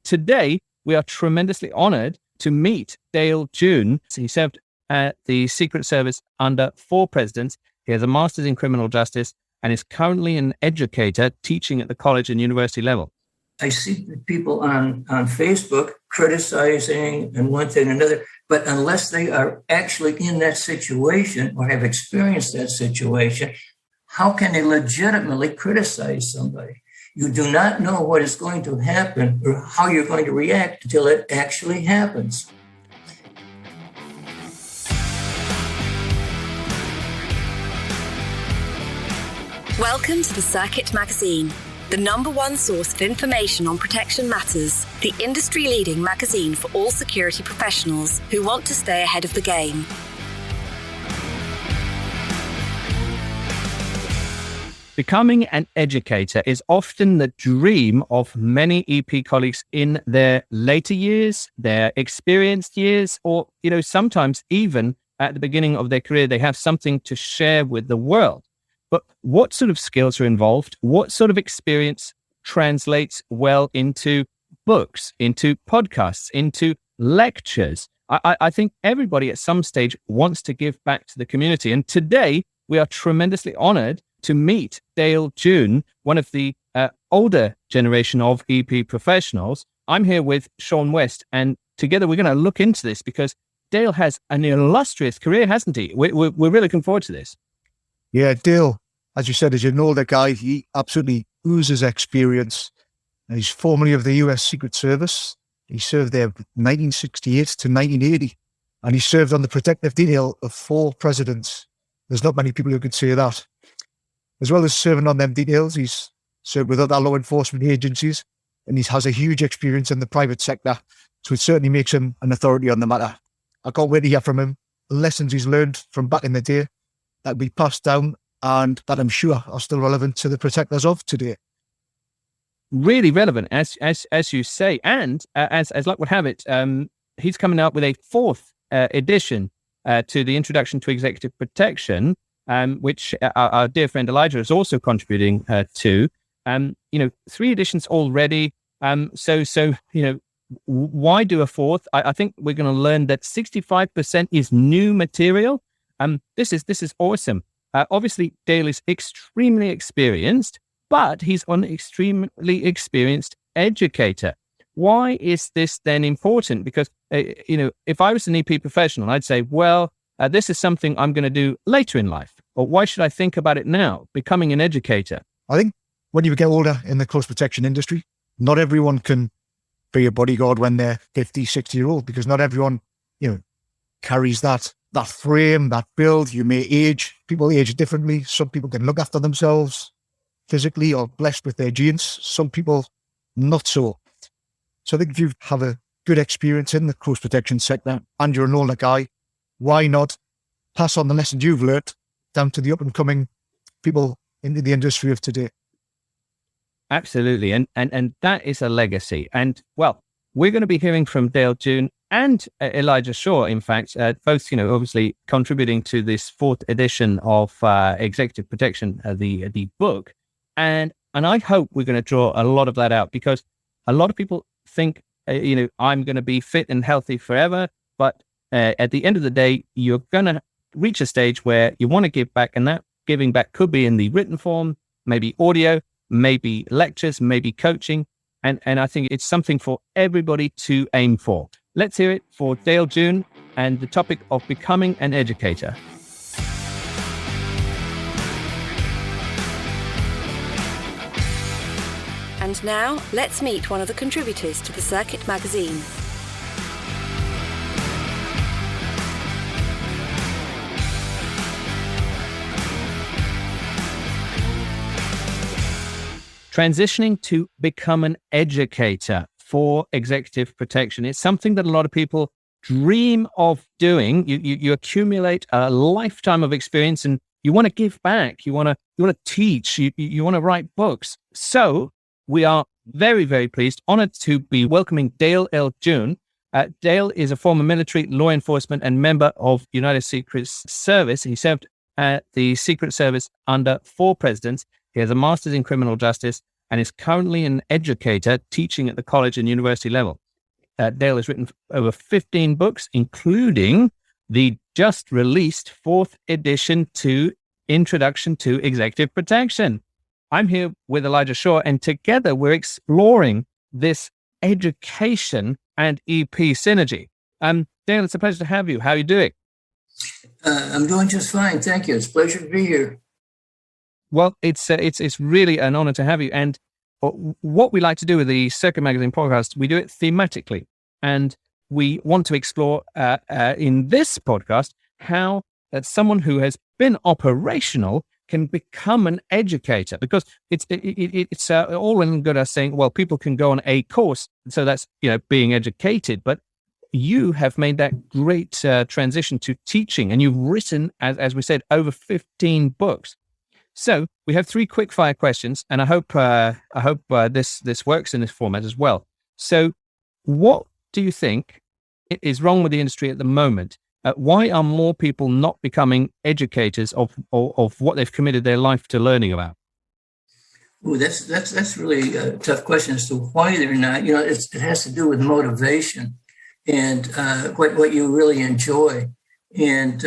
today we are tremendously honored to meet Dale June. He served at the Secret Service under 4 presidents. He has a master's in criminal justice and is currently an educator teaching at the college and university level. I see people on Facebook criticizing and one thing and another, but unless they are actually in that situation or have experienced that situation, how can they legitimately criticize somebody? You do not know what is going to happen or how you're going to react until it actually happens. Welcome to the Circuit Magazine, the #1 source of information on protection matters, the industry-leading magazine for all security professionals who want to stay ahead of the game. Becoming an educator is often the dream of many EP colleagues in their later years, their experienced years, or, sometimes even at the beginning of their career, they have something to share with the world. But what sort of skills are involved? What sort of experience translates well into books, into podcasts, into lectures? I think everybody at some stage wants to give back to the community. And today we are tremendously honored to meet Dale June, one of the older generation of EP professionals. I'm here with Sean West, and together we're going to look into this because Dale has an illustrious career, hasn't he? We're really looking forward to this. Yeah, Dale, as you said, is an older guy. He absolutely oozes experience. He's formerly of the US Secret Service. He served there from 1968 to 1980, and he served on the protective detail of 4 presidents. There's not many people who could say that. As well as serving on them details, he's served with other law enforcement agencies, and he has a huge experience in the private sector, so it certainly makes him an authority on the matter. I can't wait to hear from him, the lessons he's learned from back in the day that will be passed down and that I'm sure are still relevant to the protectors of today. Really relevant, as you say, and as luck would have it, he's coming out with a 4th edition to the Introduction to Executive Protection, which our dear friend Elijah is also contributing to. 3 editions already. So why do a 4th? I think we're going to learn that 65% is new material. This is awesome. Obviously, Dale is extremely experienced, but he's an extremely experienced educator. Why is this then important? Because, if I was an EP professional, I'd say, well, this is something I'm going to do later in life. Or why should I think about it now, becoming an educator? I think when you get older in the close protection industry, not everyone can be a bodyguard when they're 50, 60-year-old, because not everyone, carries that frame, that build. You may age. People age differently. Some people can look after themselves physically or blessed with their genes. Some people not so. So I think if you have a good experience in the close protection sector and you're an older guy, why not pass on the lessons you've learned down to the up-and-coming people into the industry of today? Absolutely. And that is a legacy. And, well, we're going to be hearing from Dale June and Elijah Shaw, in fact, both, obviously contributing to this 4th edition of Executive Protection, the book. And I hope we're going to draw a lot of that out, because a lot of people think, I'm going to be fit and healthy forever. But at the end of the day, you're going to reach a stage where you want to give back, and that giving back could be in the written form, maybe audio, maybe lectures, maybe coaching. And I think it's something for everybody to aim for. Let's hear it for Dale June and the topic of becoming an educator. And now, let's meet one of the contributors to the Circuit Magazine. Transitioning to become an educator for executive protection. It's something that a lot of people dream of doing. You accumulate a lifetime of experience and you want to give back. You want to teach. You want to write books. So we are very, very pleased, honored to be welcoming Dale L. June. Dale is a former military, law enforcement, and member of United Secret Service. He served at the Secret Service under 4 presidents. He has a master's in criminal justice and is currently an educator teaching at the college and university level. Dale has written over 15 books, including the just released 4th edition to Introduction to Executive Protection. I'm here with Elijah Shaw, and together we're exploring this education and EP synergy. Dale, it's a pleasure to have you. How are you doing? I'm doing just fine. Thank you. It's a pleasure to be here. Well, it's really an honor to have you. And what we like to do with the Circuit Magazine podcast, we do it thematically. And we want to explore in this podcast how someone who has been operational can become an educator, because it's all well and good us saying, well, people can go on a course, so that's being educated, but you have made that great transition to teaching, and you've written, as we said, over 15 books. So we have 3 quick fire questions, and I hope this works in this format as well. So, what do you think is wrong with the industry at the moment? Why are more people not becoming educators of what they've committed their life to learning about? Ooh, that's really a tough question as to why they're not. It has to do with motivation and what you really enjoy. And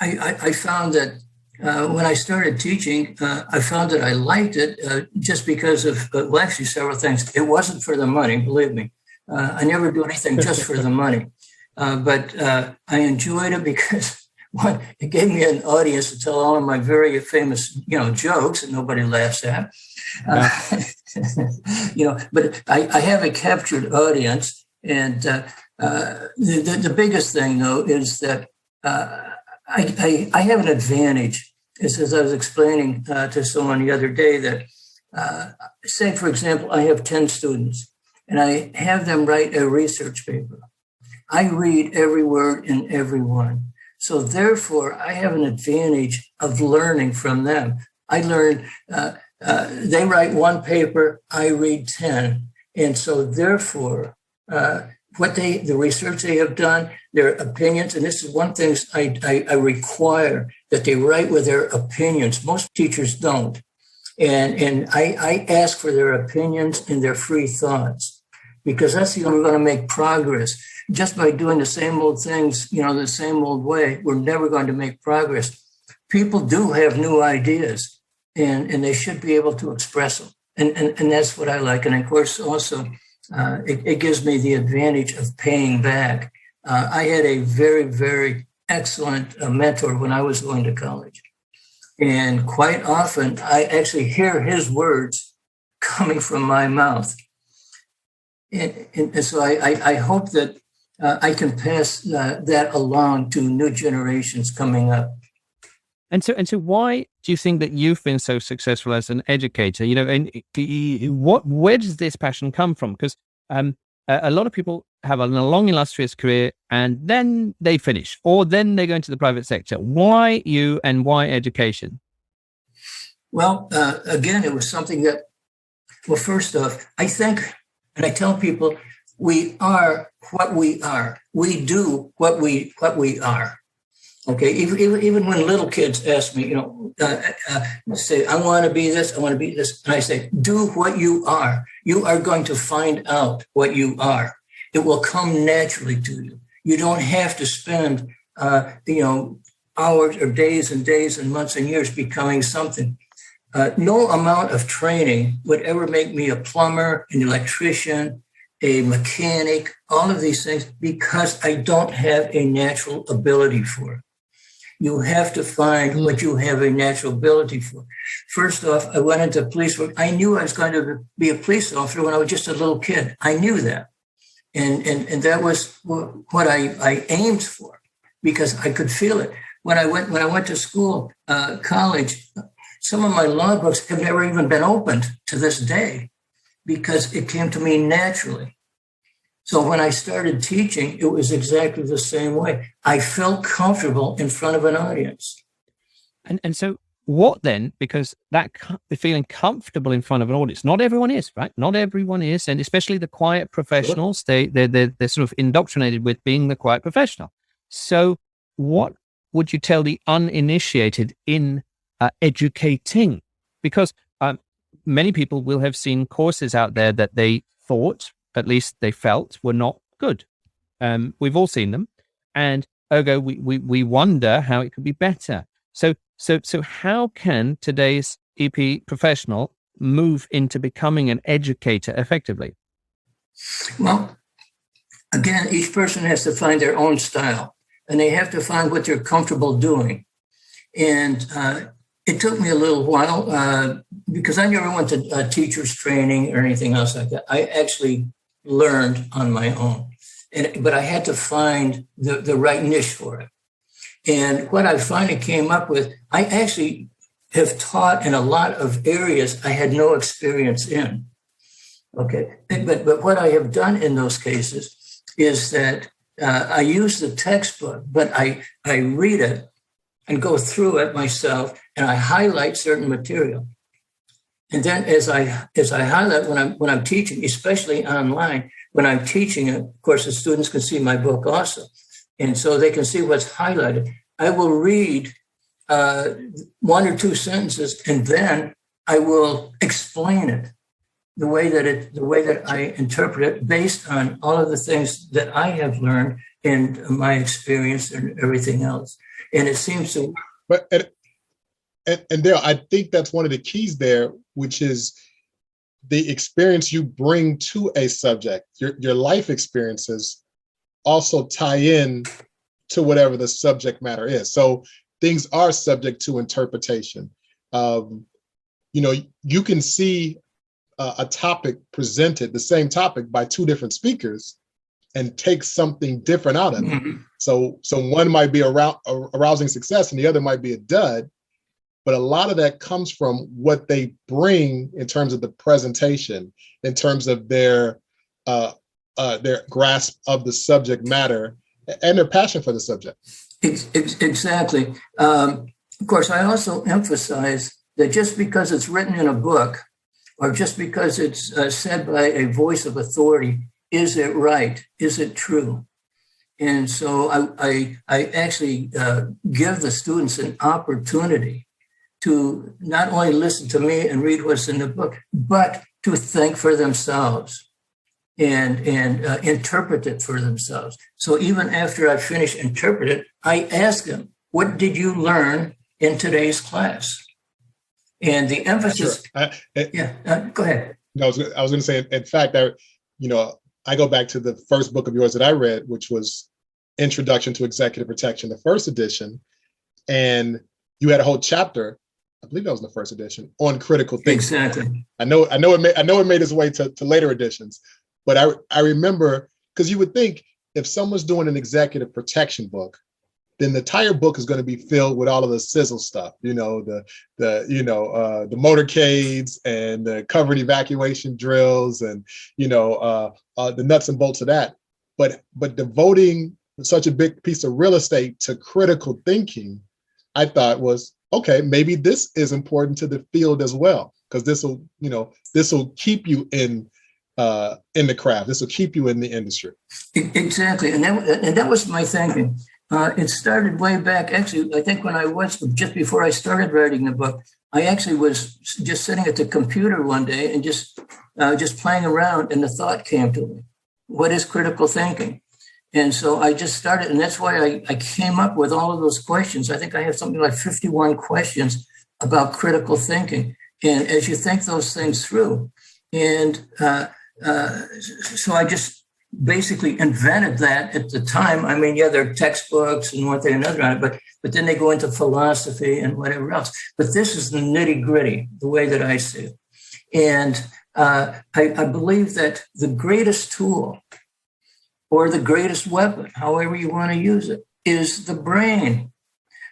I found that when I started teaching, I found that I liked it just because of, actually several things. It wasn't for the money, believe me. I never do anything just for the money. But I enjoyed it because, one, it gave me an audience to tell all of my very famous, jokes that nobody laughs at. But I have a captured audience. And the biggest thing, though, is that I have an advantage. As I was explaining to someone the other day that, say, for example, I have 10 students and I have them write a research paper. I read every word in every one. So therefore, I have an advantage of learning from them. I learn, they write one paper, I read 10. And so therefore, the research they have done, their opinions, and this is one thing I require, that they write with their opinions. Most teachers don't. And I ask for their opinions and their free thoughts, because that's the only way we're going to make progress. Just by doing the same old things, the same old way, we're never going to make progress. People do have new ideas, and they should be able to express them. And that's what I like. And of course, also, it gives me the advantage of paying back. I had a very, very excellent mentor when I was going to college. And quite often, I actually hear his words coming from my mouth. And so I hope that I can pass that along to new generations coming up. And so why do you think that you've been so successful as an educator? And where does this passion come from? Because a lot of people have a long, illustrious career and then they finish, or then they go into the private sector. Why you and why education? Well, again, it was something that, well, first off, I think, and I tell people, we are what we are. We do what we are. Okay, even when little kids ask me, say, I want to be this, I want to be this. And I say, do what you are. You are going to find out what you are. It will come naturally to you. You don't have to spend, hours or days and days and months and years becoming something. No amount of training would ever make me a plumber, an electrician, a mechanic, all of these things, because I don't have a natural ability for it. You have to find what you have a natural ability for. First off, I went into police work. I knew I was going to be a police officer when I was just a little kid. I knew that. And that was what I aimed for, because I could feel it. When I went to school, college, some of my law books have never even been opened to this day, because it came to me naturally. So when I started teaching, it was exactly the same way. I felt comfortable in front of an audience. And so what then? Because that feeling comfortable in front of an audience, not everyone is, right? Not everyone is, and especially the quiet professionals, they're sort of indoctrinated with being the quiet professional. So what would you tell the uninitiated in educating? Because many people will have seen courses out there that they thought, at least they felt, were not good. We've all seen them, and ergo, we wonder how it could be better. So how can today's EP professional move into becoming an educator effectively? Well, again, each person has to find their own style, and they have to find what they're comfortable doing. And it took me a little while because I never went to teacher's training or anything else like that. I actually learned on my own, but I had to find the right niche for it. And what I finally came up with, I actually have taught in a lot of areas I had no experience in. Okay, but what I have done in those cases is that I use the textbook, but I read it and go through it myself, and I highlight certain material. And then as I highlight when I'm teaching, especially online, when I'm teaching it, of course, the students can see my book also, and so they can see what's highlighted. I will read one or two sentences, and then I will explain it the way that I interpret it based on all of the things that I have learned and my experience and everything else. And it seems to. But and Dale, I think that's one of the keys there, which is the experience you bring to a subject. Your life experiences also tie in to whatever the subject matter is. So things are subject to interpretation. You can see a topic presented, the same topic by two different speakers, and take something different out of it. Mm-hmm. So one might be arousing success and the other might be a dud, but a lot of that comes from what they bring in terms of the presentation, in terms of their grasp of the subject matter and their passion for the subject. Exactly. Of course, I also emphasize that just because it's written in a book or just because it's said by a voice of authority, is it right? Is it true? And so I actually give the students an opportunity to not only listen to me and read what's in the book, but to think for themselves and interpret it for themselves. So even after I finish interpreting it, I ask them, what did you learn in today's class? And the emphasis. Sure. Go ahead. I was going to say, in fact, I go back to the first book of yours that I read, which was Introduction to Executive Protection, the first edition. And you had a whole chapter, I believe that was in the first edition, on critical thinking. Exactly. I know it made its way to later editions, but I remember, because you would think if someone's doing an executive protection book, then the entire book is going to be filled with all of the sizzle stuff, the motorcades and the covered evacuation drills and the nuts and bolts of that. But devoting such a big piece of real estate to critical thinking, I thought was, okay, maybe this is important to the field as well, because this will keep you in the craft. This will keep you in the industry. Exactly, and that was my thinking. It started way back. Actually, I think when I was just before I started writing the book, I actually was just sitting at the computer one day and just playing around, and the thought came to me: what is critical thinking? And so I just started, and that's why I came up with all of those questions. I think I have something like 51 questions about critical thinking. And as you think those things through, and so I just basically invented that at the time. I mean, there are textbooks and one thing and another on it, but then they go into philosophy and whatever else. But this is the nitty gritty, the way that I see it. And I believe that the greatest tool or the greatest weapon, however you want to use it, is the brain.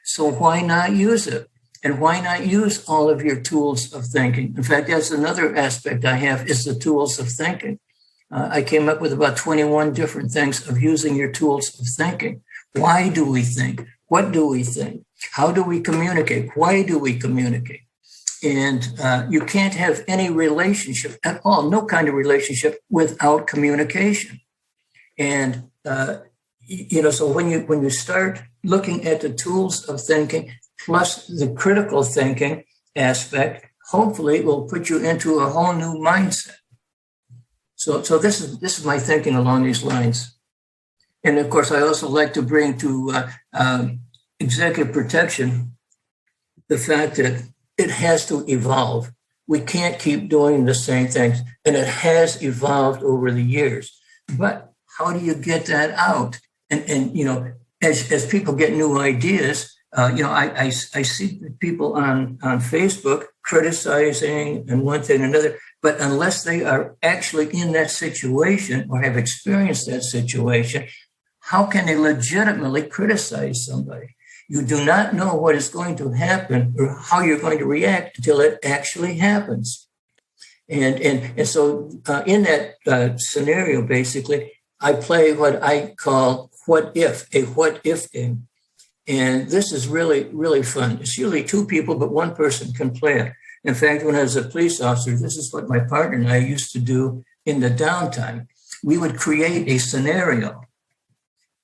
So why not use it? And why not use all of your tools of thinking? In fact, that's another aspect I have, is the tools of thinking. I came up with about 21 different things of using your tools of thinking. Why do we think? What do we think? How do we communicate? Why do we communicate? And you can't have any relationship at all, no kind of relationship without communication. And, so when you start looking at the tools of thinking plus the critical thinking aspect, hopefully it will put you into a whole new mindset. So this is my thinking along these lines. And of course, I also like to bring to executive protection the fact that it has to evolve. We can't keep doing the same things, and it has evolved over the years. But how do you get that out? And you know, as people get new ideas, you know, I see people on Facebook criticizing and one thing and another, but unless they are actually in that situation or have experienced that situation, how can they legitimately criticize somebody? You do not know what is going to happen or how you're going to react until it actually happens. And so in that scenario, basically, I play what I call a what if game. And this is really, really fun. It's usually two people, but one person can play it. In fact, when I was a police officer, this is what my partner and I used to do in the downtime. We would create a scenario.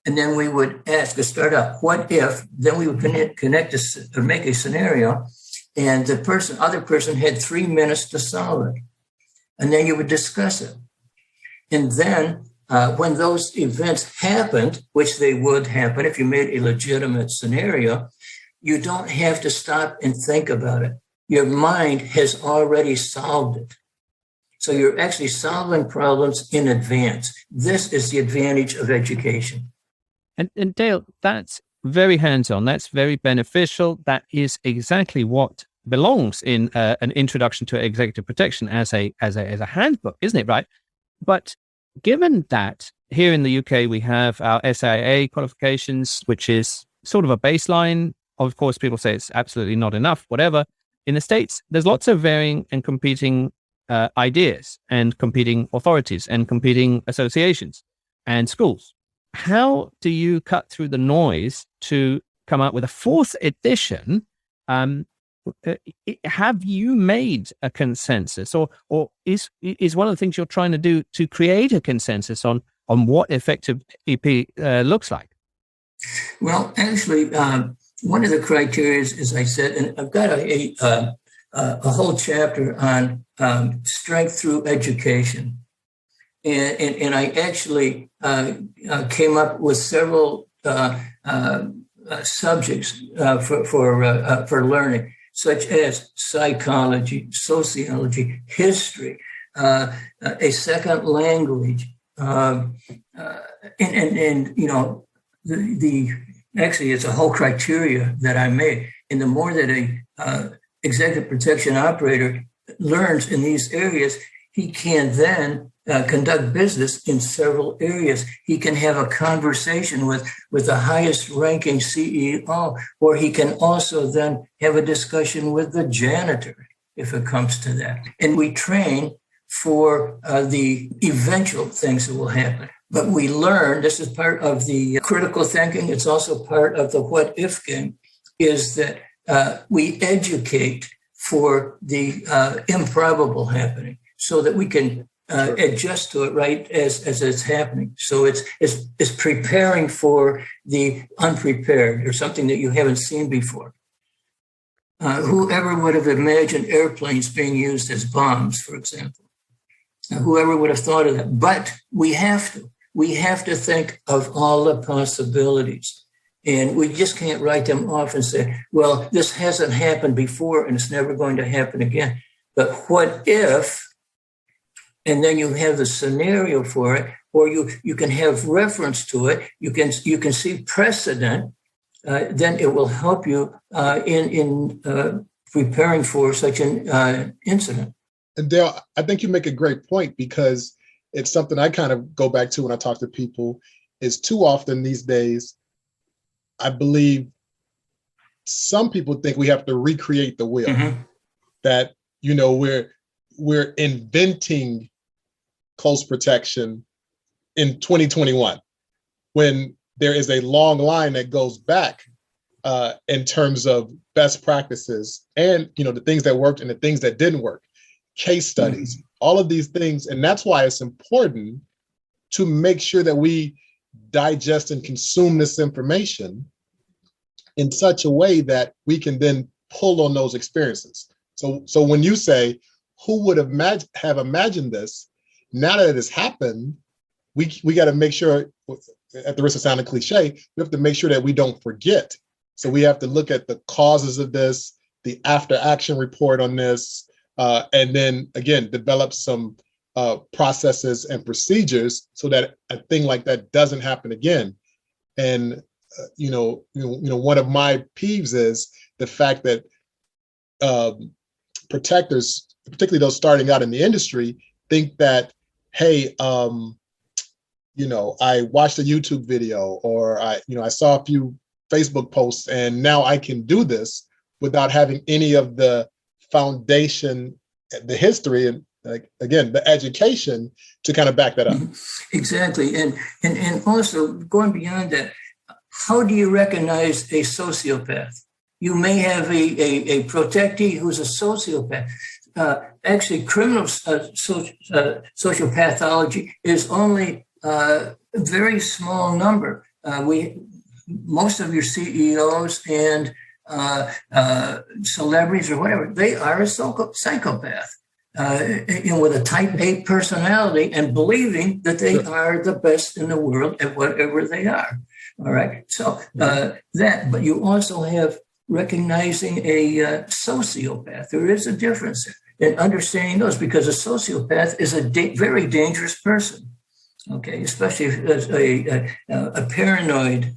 And then we would ask to start out, what if? Then we would connect or make a scenario, and the other person had 3 minutes to solve it. And then you would discuss it. And then when those events happened, which they would happen if you made a legitimate scenario, you don't have to stop and think about it. Your mind has already solved it. So you're actually solving problems in advance. This is the advantage of education. And Dale, that's very hands-on. That's very beneficial. That is exactly what belongs in an introduction to executive protection as a handbook, isn't it? Right. But given that here in the UK we have our SIA qualifications, which is sort of a baseline. Of course, people say it's absolutely not enough. Whatever. In the States, there's lots of varying and competing ideas and competing authorities and competing associations and schools. How do you cut through the noise to come out with a 4th edition? Have you made a consensus, or is one of the things you're trying to do to create a consensus on what effective EP looks like? Well, actually, one of the criteria is, as I said, and I've got a whole chapter on strength through education. And I actually came up with several subjects for learning, such as psychology, sociology, history, a second language, and you know, actually it's a whole criteria that I made. And the more that a executive protection operator learns in these areas, he can then conduct business in several areas. He can have a conversation with the highest ranking CEO, or he can also then have a discussion with the janitor if it comes to that. And we train for the eventual things that will happen. But we learn, this is part of the critical thinking, it's also part of the what if game, is that we educate for the improbable happening so that we can adjust to it right as it's happening. So it's preparing for the unprepared or something that you haven't seen before. Whoever would have imagined airplanes being used as bombs, for example? Whoever would have thought of that? But we have to think of all the possibilities. And we just can't write them off and say, well, this hasn't happened before and it's never going to happen again. But what if? And then you have the scenario for it, or you can have reference to it. You can see precedent. Then it will help you in preparing for such an incident. And Dale, I think you make a great point, because it's something I kind of go back to when I talk to people. Is too often these days, I believe some people think we have to recreate the wheel. Mm-hmm. That, you know, we're inventing close protection in 2021, when there is a long line that goes back in terms of best practices and, you know, the things that worked and the things that didn't work, case studies, all of these things. And that's why it's important to make sure that we digest and consume this information in such a way that we can then pull on those experiences. So when you say, who would have imagined this? Now that it has happened, we got to make sure, at the risk of sounding cliche, we have to make sure that we don't forget. So we have to look at the causes of this, the after action report on this, and then again, develop some processes and procedures so that a thing like that doesn't happen again. And one of my peeves is the fact that protectors, particularly those starting out in the industry, think that, hey, I watched a YouTube video, or I saw a few Facebook posts, and now I can do this without having any of the foundation, the history, and again, the education to kind of back that up. Exactly. And also going beyond that, how do you recognize a sociopath? You may have a protectee who's a sociopath. Actually, criminal social pathology is only a very small number. Most of your CEOs and celebrities or whatever, they are a psychopath. With a type A personality and believing that they are the best in the world at whatever they are. All right. So but you also have recognizing a sociopath. There is a difference in understanding those, because a sociopath is a very dangerous person. Okay, especially as a paranoid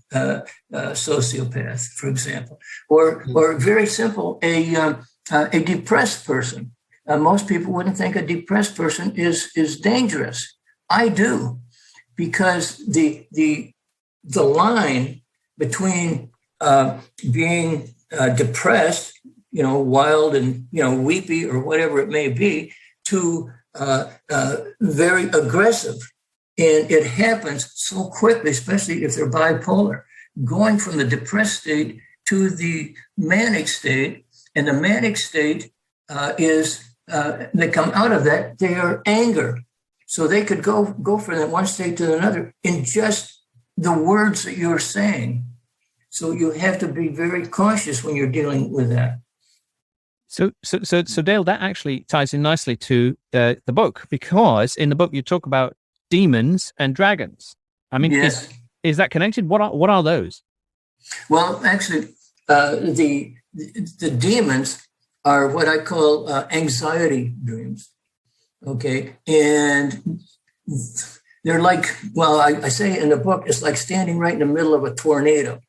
sociopath, for example, or very simple, a depressed person. Most people wouldn't think a depressed person is dangerous. I do, because the line between being depressed, wild and weepy or whatever it may be, to very aggressive, and it happens so quickly, especially if they're bipolar, going from the depressed state to the manic state, and the manic state is. They come out of that, they are anger. So they could go from that one state to another in just the words that you're saying. So you have to be very cautious when you're dealing with that. So Dale, that actually ties in nicely to the book, because in the book you talk about demons and dragons. I mean, yes. Is that connected? What are those? Well, actually, the demons are what I call anxiety dreams. Okay. And they're like, well, I say in the book, it's like standing right in the middle of a tornado,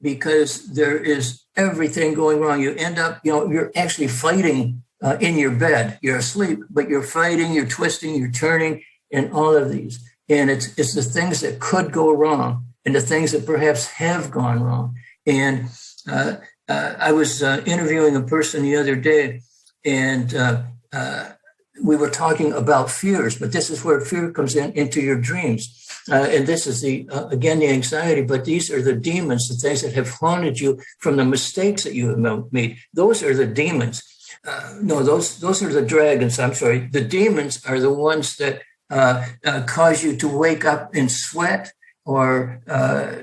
because there is everything going wrong. You end up, you're actually fighting in your bed. You're asleep, but you're fighting, you're twisting, you're turning, and all of these. And it's the things that could go wrong and the things that perhaps have gone wrong. And I was interviewing a person the other day, and we were talking about fears, but this is where fear comes into your dreams. And this is the anxiety, but these are the demons, the things that have haunted you from the mistakes that you have made. Those are the demons. Those are the dragons. I'm sorry. The demons are the ones that cause you to wake up and sweat, or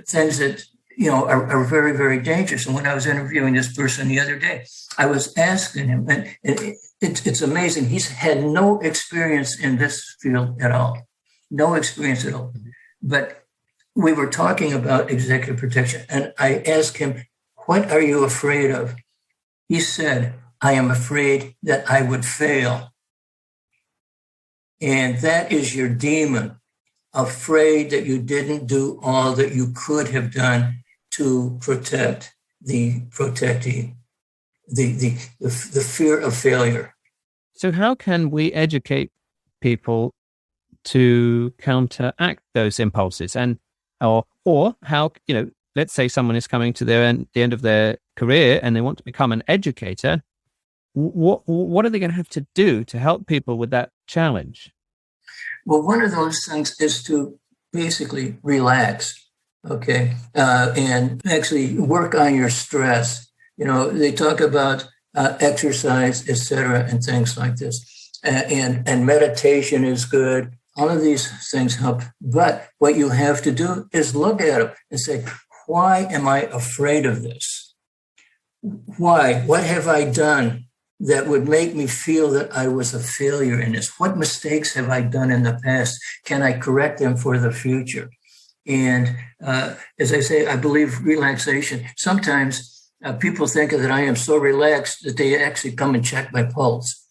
things that are very, very dangerous. And when I was interviewing this person the other day, I was asking him, and it's amazing. He's had no experience in this field at all, no experience at all. But we were talking about executive protection, and I asked him, "What are you afraid of?" He said, "I am afraid that I would fail." And that is your demon, afraid that you didn't do all that you could have done to protect the protectee, the fear of failure. So how can we educate people to counteract those impulses? And or how, let's say someone is coming to the end of their career and they want to become an educator. What are they going to have to do to help people with that challenge? Well, one of those things is to basically relax. Okay. And actually work on your stress. They talk about exercise, etc., and things like this. And meditation is good. All of these things help. But what you have to do is look at them and say, why am I afraid of this? Why? What have I done that would make me feel that I was a failure in this. What mistakes have I done in the past? Can I correct them for the future? And as I say, I believe relaxation. Sometimes people think that I am so relaxed that they actually come and check my pulse.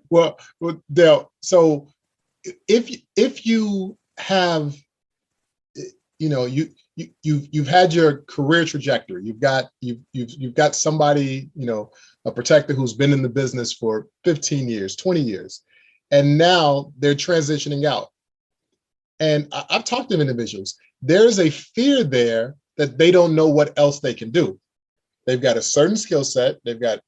Well, Dale, so if you have, you've had your career trajectory, you've got somebody, a protector who's been in the business for 15 years, 20 years, and now they're transitioning out. And I've talked to individuals, there's a fear there that they don't know what else they can do. They've got a certain skill set, they've got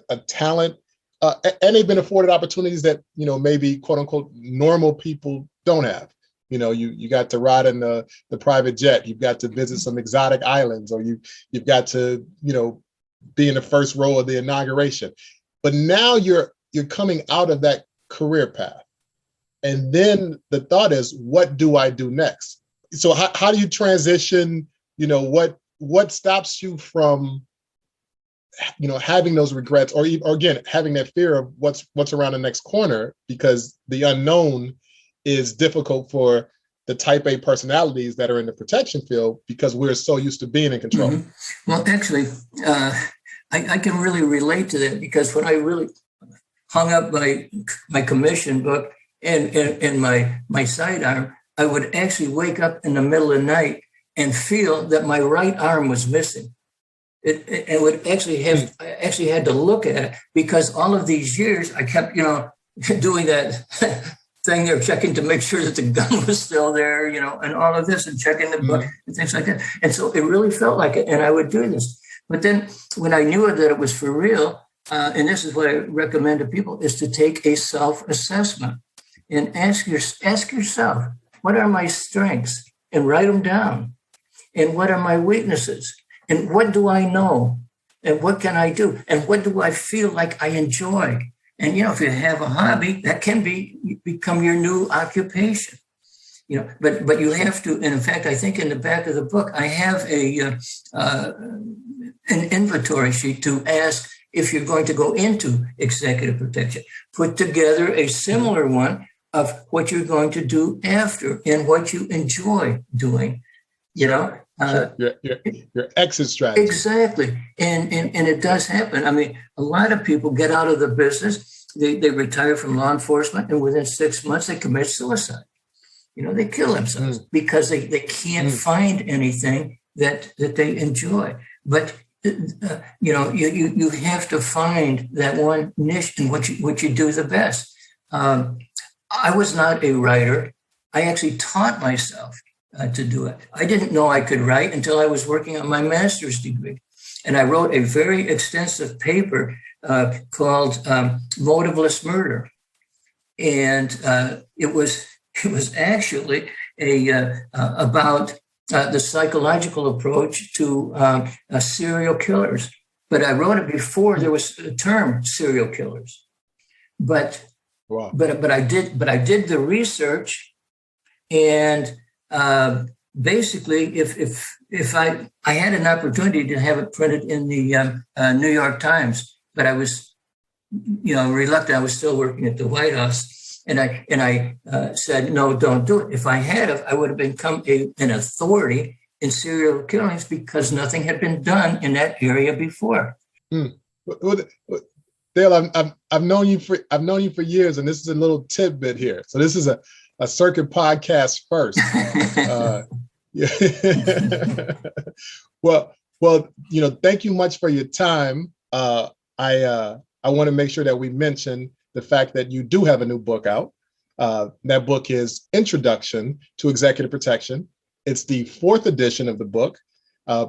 a talent, and they've been afforded opportunities that, maybe quote unquote normal people don't have. You got to ride in the private jet, you've got to visit some exotic islands, or you've got to, be in the first row of the inauguration. But now you're coming out of that career path. And then the thought is, what do I do next? So how do you transition? What stops you from, having those regrets, or again, having that fear of what's around the next corner, because the unknown is difficult for the type A personalities that are in the protection field, because we're so used to being in control. Mm-hmm. Well, actually, I can really relate to that, because when I really hung up my commission book and my sidearm, I would actually wake up in the middle of the night and feel that my right arm was missing. It would actually have, I actually had to look at it, because all of these years I kept, doing that thing there, checking to make sure that the gun was still there, and all of this, and checking the book and things like that. And so it really felt like it, and I would do this. But then when I knew that it was for real, and this is what I recommend to people, is to take a self-assessment and ask yourself, what are my strengths? And write them down. And what are my weaknesses? And what do I know? And what can I do? And what do I feel like I enjoy? And, if you have a hobby, that can become your new occupation. But you have to, and in fact, I think in the back of the book, I have an inventory sheet to ask if you're going to go into executive protection. Put together a similar one of what you're going to do after and what you enjoy doing, Your exit strategy. Exactly. And it does happen. I mean, a lot of people get out of the business, they retire from law enforcement, and within 6 months they commit suicide. They kill themselves because they can't find anything that they enjoy. But you have to find that one niche in what you do the best. I was not a writer. I actually taught myself to do it. I didn't know I could write until I was working on my master's degree. And I wrote a very extensive paper called Motiveless Murder. And it was actually about the psychological approach to serial killers. But I wrote it before there was a term serial killers. But wow. but I did the research, and basically, if I had an opportunity to have it printed in the New York Times, but I was reluctant. I was still working at the White House, and I said no, don't do it. If I had, I would have become an authority in serial killings, because nothing had been done in that area before. Dale, I've known you for years, and this is a little tidbit here. So this is a circuit podcast first. Well, thank you much for your time. I want to make sure that we mention the fact that you do have a new book out. That book is Introduction to Executive Protection. It's the 4th edition of the book,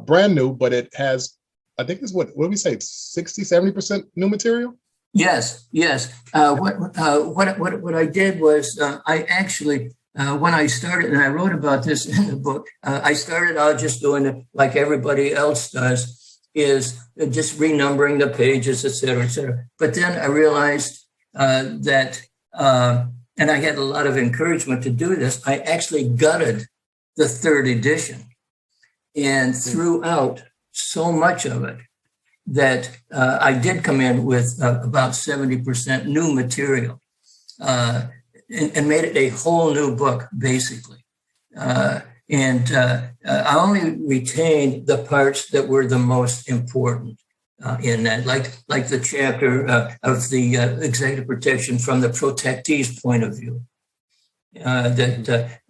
brand new, but it has, I think it's what do we say, 60-70% new material? Yes. What I did was I actually, when I started, and I wrote about this in the book, I started out just doing it like everybody else does, is just renumbering the pages, et cetera, et cetera. But then I realized that, and I had a lot of encouragement to do this, I actually gutted the 3rd edition and threw out so much of it. that I did come in with about 70% new material and made it a whole new book, basically. And I only retained the parts that were the most important in that, like the chapter of the executive protection from the protectee's point of view that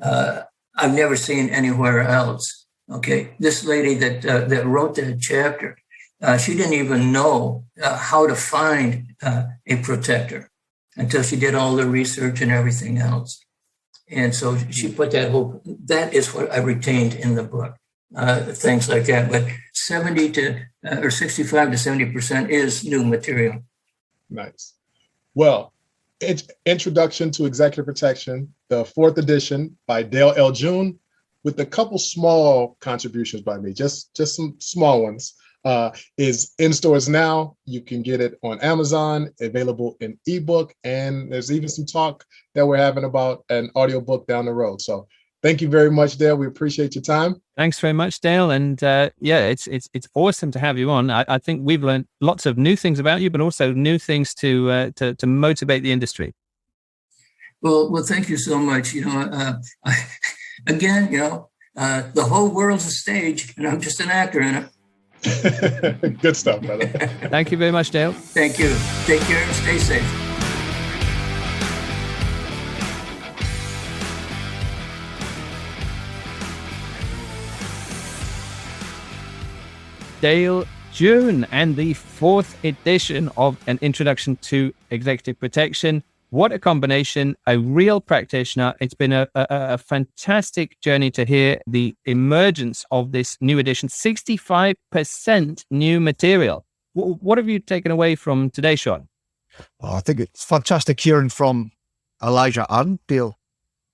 I've never seen anywhere else. Okay, this lady that wrote that chapter, she didn't even know how to find a protector until she did all the research and everything else. And so she put that is what I retained in the book, things like that. But 65 to 70% is new material. Nice. Well, Introduction to Executive Protection, the 4th edition by Dale L. June, with a couple small contributions by me, just some small ones, is in stores now. You can get it on Amazon, available in ebook, and there's even some talk that we're having about an audiobook down the road. So thank you very much, Dale. We appreciate your time. Thanks very much, Dale. And it's awesome to have you on. I think we've learned lots of new things about you, but also new things to motivate the industry. Well, thank you so much. Again, the whole world's a stage, and I'm just an actor in it. Good stuff, brother. Thank you very much, Dale. Thank you. Take care and stay safe. Dale June and the 4th edition of An Introduction to Executive Protection. What a combination, a real practitioner. It's been a fantastic journey to hear the emergence of this new edition, 65% new material. What have you taken away from today, Sean? I think it's fantastic hearing from Elijah and Dale,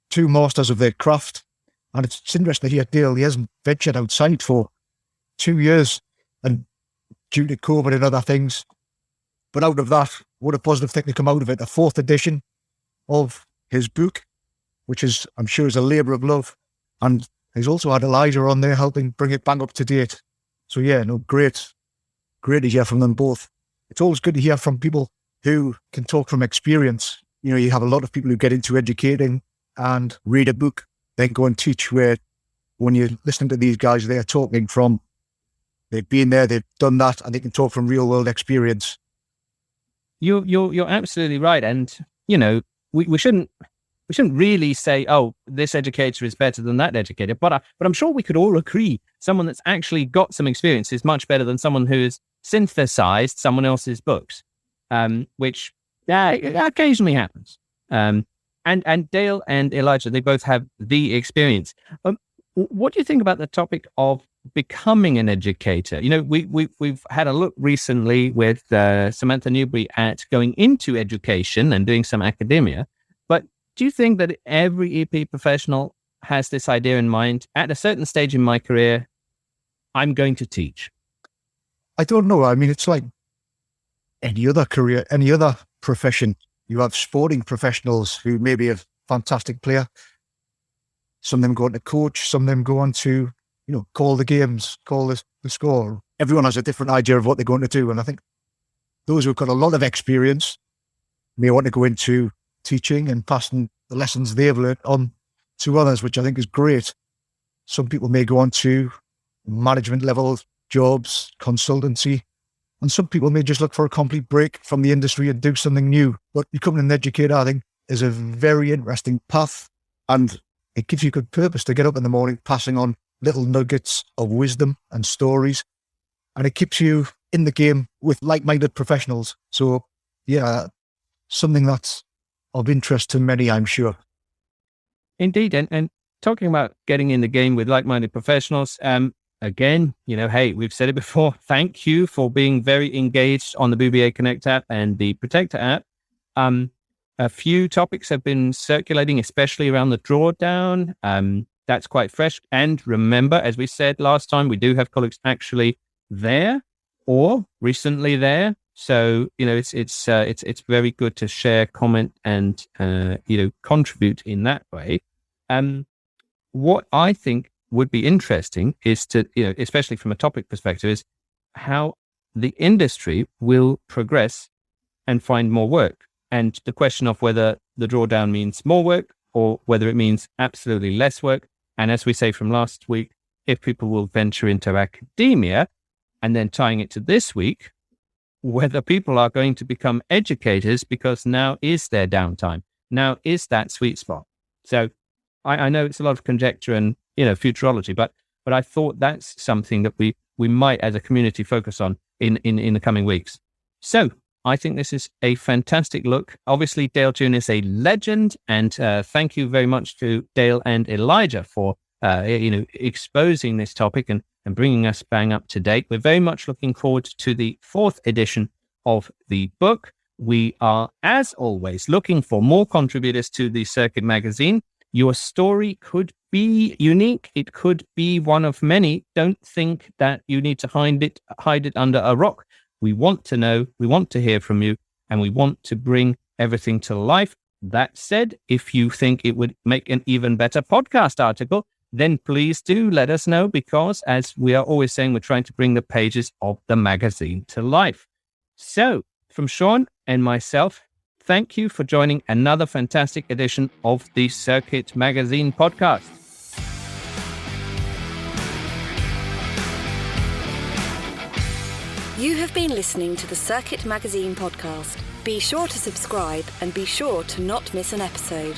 two masters of their craft. And it's interesting to hear Dale, he hasn't ventured outside for 2 years, and due to COVID and other things. But out of that, what a positive thing to come out of it, a 4th edition of his book, which is, I'm sure, is a labour of love. And he's also had Elijah on there helping bring it back up to date. So yeah, great to hear from them both. It's always good to hear from people who can talk from experience. You have a lot of people who get into educating and read a book, then go and teach, where when you're listening to these guys, they're talking from, they've been there, they've done that, and they can talk from real world experience. You're absolutely right. And, we shouldn't really say, oh, this educator is better than that educator. But I'm sure we could all agree someone that's actually got some experience is much better than someone who has synthesized someone else's books, which occasionally happens. And Dale and Elijah, they both have the experience. What do you think about the topic of becoming an educator? We've had a look recently with Samantha Newbury at going into education and doing some academia. But do you think that every EP professional has this idea in mind? At a certain stage in my career, I'm going to teach. I don't know. I mean, it's like any other career, any other profession. You have sporting professionals who may be a fantastic player. Some of them go on to coach, some of them go on to call the games, call the score. Everyone has a different idea of what they're going to do. And I think those who've got a lot of experience may want to go into teaching and passing the lessons they've learned on to others, which I think is great. Some people may go on to management level jobs, consultancy, and some people may just look for a complete break from the industry and do something new. But becoming an educator, I think, is a very interesting path, and it gives you good purpose to get up in the morning, passing on little nuggets of wisdom and stories, and it keeps you in the game with like-minded professionals. So yeah, something that's of interest to many, I'm sure. Indeed. And talking about getting in the game with like-minded professionals, again, hey, we've said it before. Thank you for being very engaged on the BBA Connect app and the Protector app. A few topics have been circulating, especially around the drawdown. That's quite fresh. And remember, as we said last time, we do have colleagues actually there or recently there. So, it's very good to share, comment, and, contribute in that way. What I think would be interesting is to, especially from a topic perspective, is how the industry will progress and find more work. And the question of whether the drawdown means more work or whether it means absolutely less work. And as we say from last week, if people will venture into academia, and then tying it to this week, whether people are going to become educators, because now is their downtime. Now is that sweet spot. So I know it's a lot of conjecture and, futurology, but I thought that's something that we might as a community focus on in the coming weeks. So I think this is a fantastic look. Obviously, Dale June is a legend, and thank you very much to Dale and Elijah for exposing this topic and bringing us bang up to date. We're very much looking forward to the 4th edition of the book. We are, as always, looking for more contributors to the Circuit magazine. Your story could be unique. It could be one of many. Don't think that you need to hide it under a rock. We want to know, we want to hear from you, and we want to bring everything to life. That said, if you think it would make an even better podcast article, then please do let us know, because as we are always saying, we're trying to bring the pages of the magazine to life. So from Sean and myself, thank you for joining another fantastic edition of the Circuit Magazine podcast. You have been listening to the Circuit Magazine podcast. Be sure to subscribe and be sure to not miss an episode.